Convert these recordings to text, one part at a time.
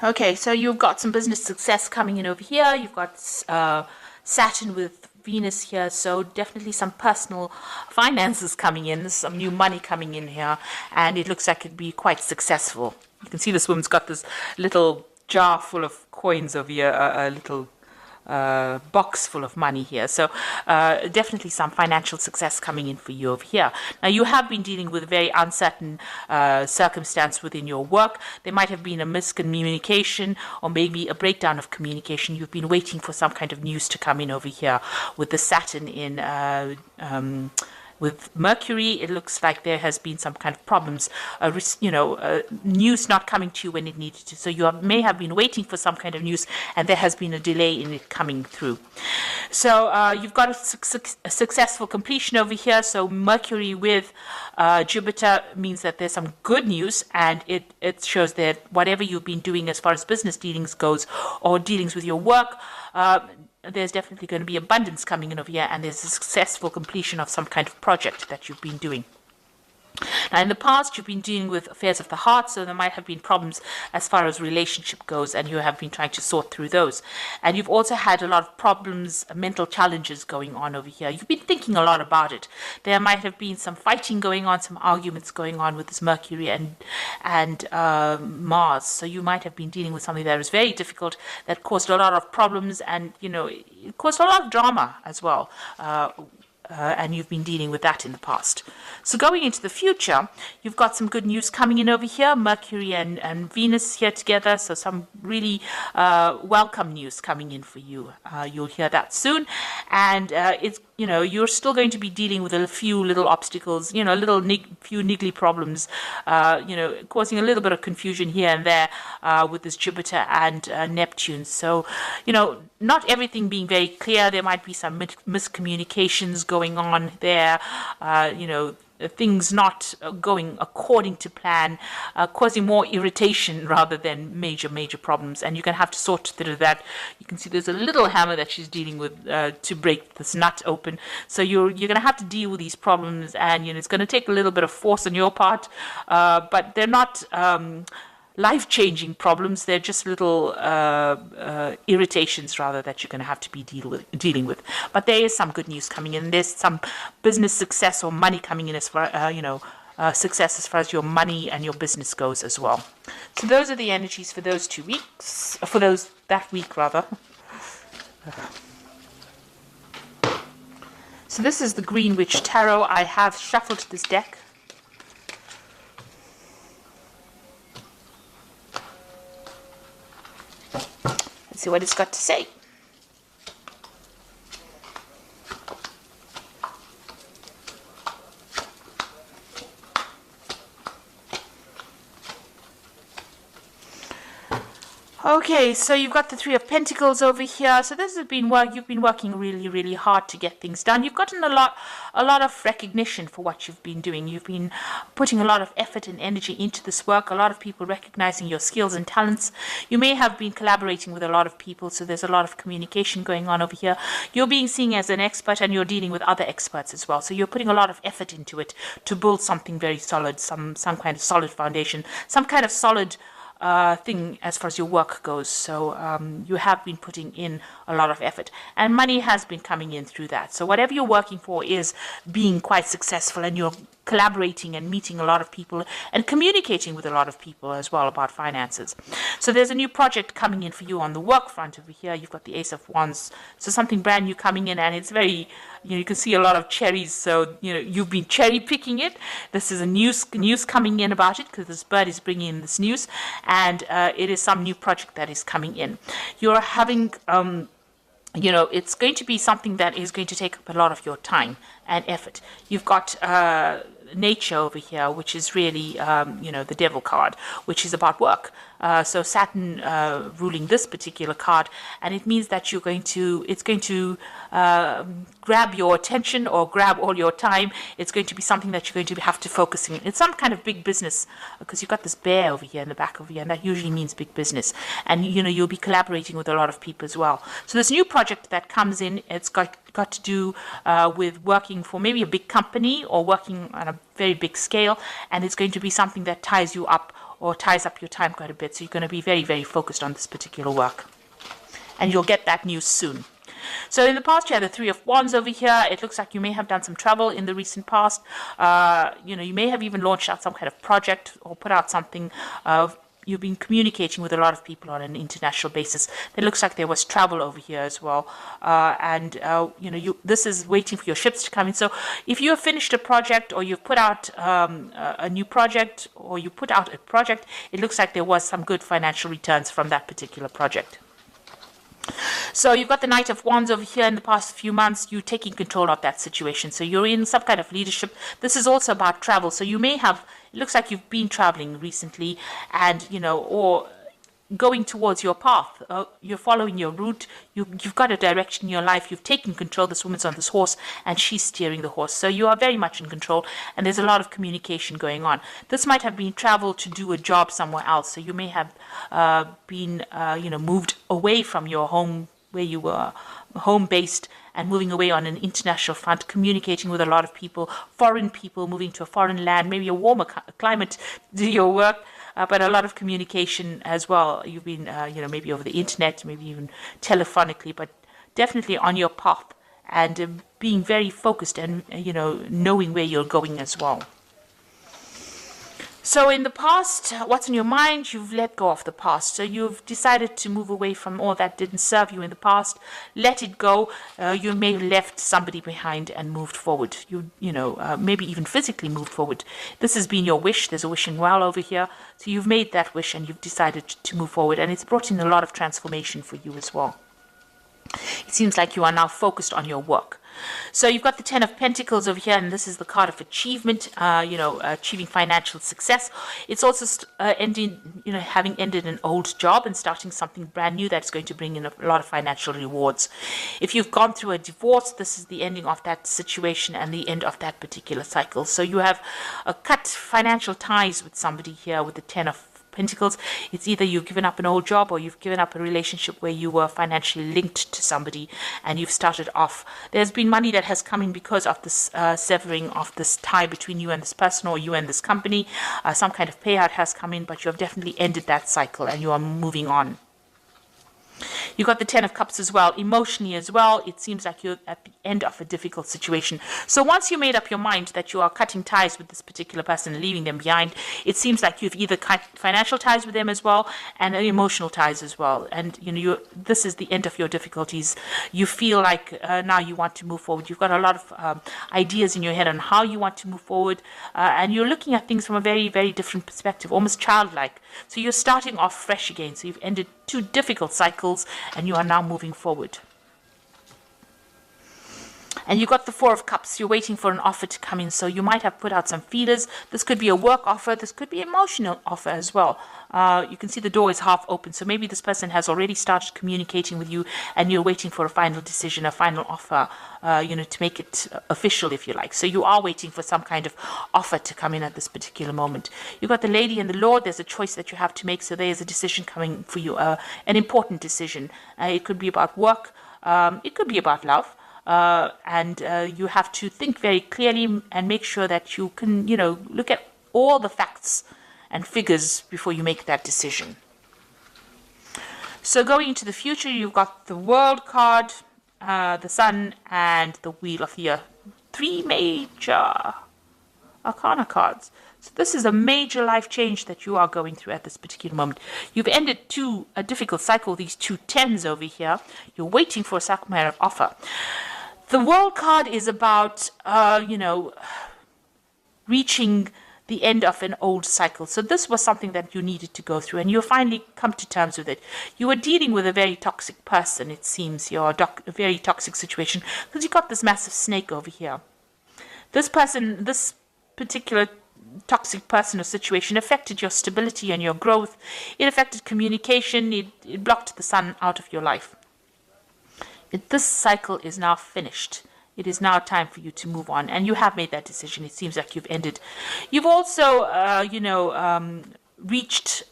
Okay, so you've got some business success coming in over here. You've got Saturn with Venus here, so definitely some personal finances coming in, some new money coming in here, and it looks like it'd be quite successful. You can see this woman's got this little jar full of coins over here, a little box full of money here. So definitely some financial success coming in for you over here. Now, you have been dealing with a very uncertain circumstance within your work. There might have been a miscommunication or maybe a breakdown of communication. You've been waiting for some kind of news to come in over here with the Saturn in with Mercury. It looks like there has been some kind of problems, news not coming to you when it needed to. So you may have been waiting for some kind of news, and there has been a delay in it coming through. So you've got a successful completion over here. So Mercury with Jupiter means that there's some good news, and it shows that whatever you've been doing as far as business dealings goes or dealings with your work, there's definitely going to be abundance coming in over here, and there's a successful completion of some kind of project that you've been doing. Now, in the past, you've been dealing with affairs of the heart, so there might have been problems as far as relationship goes, and you have been trying to sort through those. And you've also had a lot of problems, mental challenges going on over here. You've been thinking a lot about it. There might have been some fighting going on, some arguments going on with this Mercury and Mars. So you might have been dealing with something that was very difficult, that caused a lot of problems, and it caused a lot of drama as well. And you've been dealing with that in the past. So going into the future, you've got some good news coming in over here. Mercury and Venus here together, so some really welcome news coming in for you. You'll hear that soon, and it's you're still going to be dealing with a few little obstacles, few niggly problems, causing a little bit of confusion here and there with this Jupiter and Neptune. So, not everything being very clear. There might be some miscommunications going on there, things not going according to plan, causing more irritation rather than major problems. And you're going to have to sort through that. You can see there's a little hammer that she's dealing with to break this nut open. So you're going to have to deal with these problems, and it's going to take a little bit of force on your part, but they're not life-changing problems. They're just little irritations rather that you're going to have to be dealing with. But there is some good news coming in. There's some business success or money coming in as far success as far as your money and your business goes as well. So those are the energies for those 2 weeks, that week rather. So this is the Green Witch Tarot. I have shuffled this deck. Let's see what it's got to say. Okay, so you've got the Three of Pentacles over here. So this has been work. You've been working really hard to get things done. You've gotten a lot of recognition for what you've been doing. You've been putting a lot of effort and energy into this work. A lot of people recognizing your skills and talents. You may have been collaborating with a lot of people, so there's a lot of communication going on over here. You're being seen as an expert, and you're dealing with other experts as well. So you're putting a lot of effort into it to build something very solid, some kind of solid foundation, some kind of solid thing as far as your work goes. So you have been putting in a lot of effort, and money has been coming in through that. So whatever you're working for is being quite successful, and you're collaborating and meeting a lot of people and communicating with a lot of people as well about finances. So there's a new project coming in for you on the work front over here. You've got the Ace of Wands, so something brand new coming in, and it's very, you can see a lot of cherries. So you've been cherry picking it. This is a news coming in about it, because this bird is bringing in this news, and it is some new project that is coming in. You're having it's going to be something that is going to take up a lot of your time and effort. You've got nature over here, which is really, the devil card, which is about work. So Saturn ruling this particular card, and it means that it's going to grab your attention or grab all your time. It's going to be something that you're going to have to focus on. It's some kind of big business, because you've got this bear over here in the back over here, and that usually means big business. And you'll be collaborating with a lot of people as well. So this new project that comes in, it's got to do with working for maybe a big company or working on a very big scale, and it's going to be something that ties you up or ties up your time quite a bit. So you're going to be very, very focused on this particular work. And you'll get that news soon. So in the past, you had the Three of Wands over here. It looks like you may have done some travel in the recent past. You may have even launched out some kind of project or put out something. You've been communicating with a lot of people on an international basis. It looks like there was travel over here as well. This is waiting for your ships to come in. So if you have finished a project, or you've put out a new project, or you put out a project, it looks like there was some good financial returns from that particular project. So you've got the Knight of Wands over here. In the past few months, you're taking control of that situation. So you're in some kind of leadership. This is also about travel. So you may have, it looks like you've been traveling recently, and, or going towards your path. You're following your route. You've got a direction in your life. You've taken control. This woman's on this horse, and she's steering the horse. So you are very much in control, and there's a lot of communication going on. This might have been travel to do a job somewhere else. So you may have been, moved away from your home, where you were home-based, and moving away on an international front, communicating with a lot of people, foreign people, moving to a foreign land, maybe a warmer climate to do your work. But a lot of communication as well. You've been, maybe over the internet, maybe even telephonically, but definitely on your path, and being very focused and, knowing where you're going as well. So in the past, what's in your mind? You've let go of the past. So you've decided to move away from all that didn't serve you in the past. Let it go. You may have left somebody behind and moved forward. Maybe even physically moved forward. This has been your wish. There's a wishing well over here. So you've made that wish, and you've decided to move forward. And it's brought in a lot of transformation for you as well. It seems like you are now focused on your work. So you've got the Ten of Pentacles over here, and this is the card of achievement, achieving financial success. It's also having ended an old job and starting something brand new that's going to bring in a lot of financial rewards. If you've gone through a divorce, this is the ending of that situation and the end of that particular cycle. So you have cut financial ties with somebody here with the Ten of Pentacles. It's either you've given up an old job, or you've given up a relationship where you were financially linked to somebody, and you've started off. There's been money that has come in because of this severing of this tie between you and this person, or you and this company. Some kind of payout has come in, but you have definitely ended that cycle, and you are moving on. You've got the Ten of Cups as well. Emotionally as well, it seems like you're at the end of a difficult situation. So once you made up your mind that you are cutting ties with this particular person and leaving them behind, it seems like you've either cut financial ties with them as well, and emotional ties as well. And this is the end of your difficulties. You feel like now you want to move forward. You've got a lot of ideas in your head on how you want to move forward, and you're looking at things from a very, very different perspective, almost childlike. So you're starting off fresh again. So you've ended 2 difficult cycles, and you are now moving forward. And you got the Four of Cups. You're waiting for an offer to come in. So you might have put out some feelers. This could be a work offer. This could be an emotional offer as well. You can see the door is half open. So maybe this person has already started communicating with you, and you're waiting for a final decision, a final offer, to make it official, if you like. So you are waiting for some kind of offer to come in at this particular moment. You've got the Lady and the Lord. There's a choice that you have to make. So there is a decision coming for you, an important decision. It could be about work. It could be about love. And you have to think very clearly and make sure that you can, look at all the facts and figures before you make that decision. So going into the future, you've got the World card, the Sun, and the Wheel of the Earth. 3 major Arcana cards. So this is a major life change that you are going through at this particular moment. You've ended a difficult cycle, these 2 tens over here. You're waiting for a sacramental offer. The World card is about, reaching the end of an old cycle. So this was something that you needed to go through, and you finally come to terms with it. You were dealing with a very toxic person, it seems. You're a very toxic situation, because you got this massive snake over here. This person, this particular toxic person or situation affected your stability and your growth. It affected communication. It blocked the sun out of your life. This cycle is now finished. It is now time for you to move on, and you have made that decision. It seems like you've ended. You've also, reached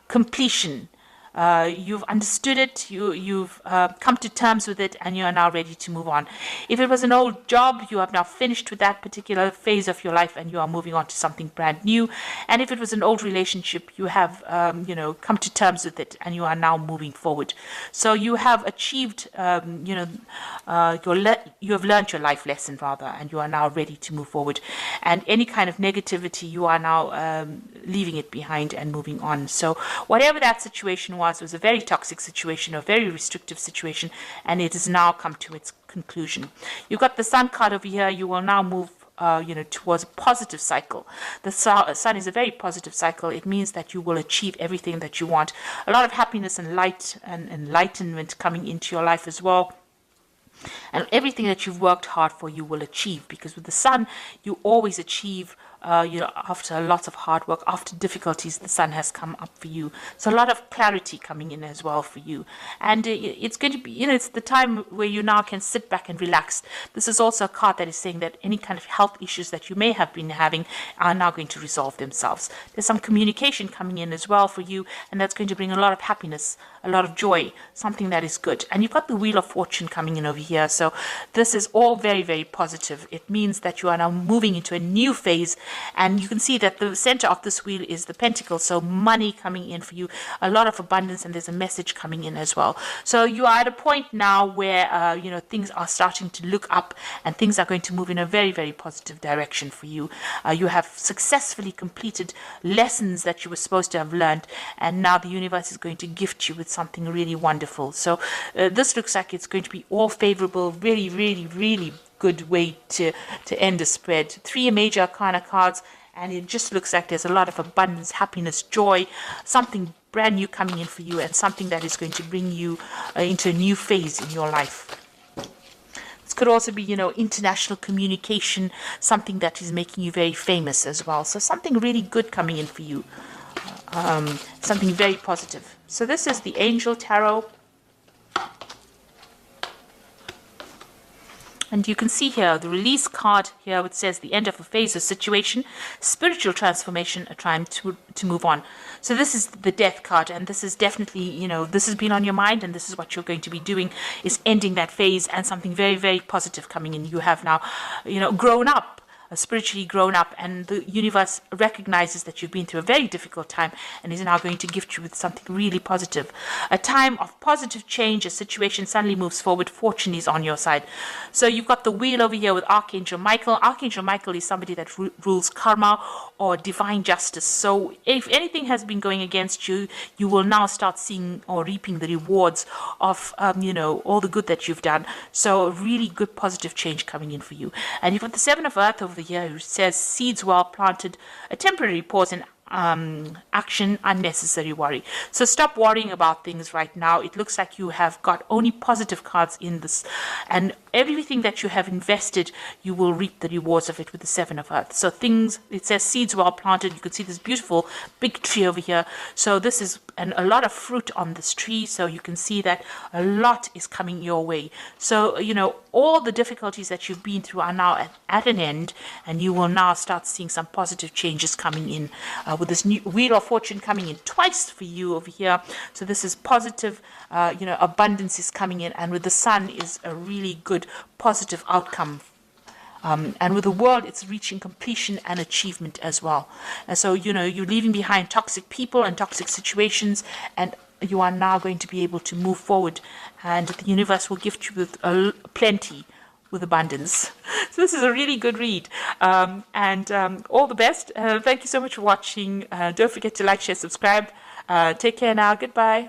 completion You've understood it, you've come to terms with it, and you are now ready to move on. If it was an old job, you have now finished with that particular phase of your life and you are moving on to something brand new. And if it was an old relationship, you have come to terms with it and you are now moving forward. So you have achieved you have learned your life lesson rather, and you are now ready to move forward. And any kind of negativity, you are now leaving it behind and moving on. So whatever that situation was a very toxic situation, a very restrictive situation, and it has now come to its conclusion. You've got the Sun card over here. You will now move towards a positive cycle. The sun is a very positive cycle. It means that you will achieve everything that you want. A lot of happiness and light and enlightenment coming into your life as well. And everything that you've worked hard for, you will achieve, because with the sun, you always achieve. After a lot of hard work, after difficulties, the sun has come up for you. So a lot of clarity coming in as well for you. And it's going to be, it's the time where you now can sit back and relax. This is also a card that is saying that any kind of health issues that you may have been having are now going to resolve themselves. There's some communication coming in as well for you, and that's going to bring a lot of happiness, a lot of joy, something that is good. And you've got the Wheel of Fortune coming in over here. So this is all very, very positive. It means that you are now moving into a new phase. And you can see that the center of this wheel is the pentacle, so money coming in for you, a lot of abundance, and there's a message coming in as well. So you are at a point now where things are starting to look up, and things are going to move in a very, very positive direction for you. You have successfully completed lessons that you were supposed to have learned, and now the universe is going to gift you with something really wonderful. So this looks like it's going to be all favorable, really, really, really good way to end a spread. 3 major arcana cards, and it just looks like there's a lot of abundance, happiness, joy, something brand new coming in for you, and something that is going to bring you into a new phase in your life. This could also be, international communication, something that is making you very famous as well. So something really good coming in for you, something very positive. So this is the Angel Tarot. And you can see here the release card here, which says the end of a phase or situation, spiritual transformation, a time to move on. So this is the Death card, and this is definitely, this has been on your mind, and this is what you're going to be doing, is ending that phase, and something very, very positive coming in. You have now, grown up. Spiritually grown up, and the universe recognizes that you've been through a very difficult time and is now going to gift you with something really positive. A time of positive change, a situation suddenly moves forward, fortune is on your side. So you've got the wheel over here with Archangel Michael. Archangel Michael is somebody that rules karma or divine justice. So if anything has been going against you, you will now start seeing or reaping the rewards of all the good that you've done. So really good positive change coming in for you. And you've got the Seven of Earth over here, who says seeds well planted, a temporary pause in action, unnecessary worry. So stop worrying about things right now. It looks like you have got only positive cards in this, and everything that you have invested, you will reap the rewards of it with the Seven of Earth. So things, it says seeds well planted. You can see this beautiful big tree over here. So this is a lot of fruit on this tree. So you can see that a lot is coming your way. So, all the difficulties that you've been through are now at an end, and you will now start seeing some positive changes coming in with this new Wheel of Fortune coming in twice for you over here. So this is positive, abundance is coming in, and with the Sun is a really good positive outcome. And with the World, it's reaching completion and achievement as well. And so, you're leaving behind toxic people and toxic situations, and you are now going to be able to move forward, and the universe will gift you with plenty, with abundance. So this is a really good read, and all the best. Thank you so much for watching. Don't forget to like, share, subscribe. Take care now. Goodbye.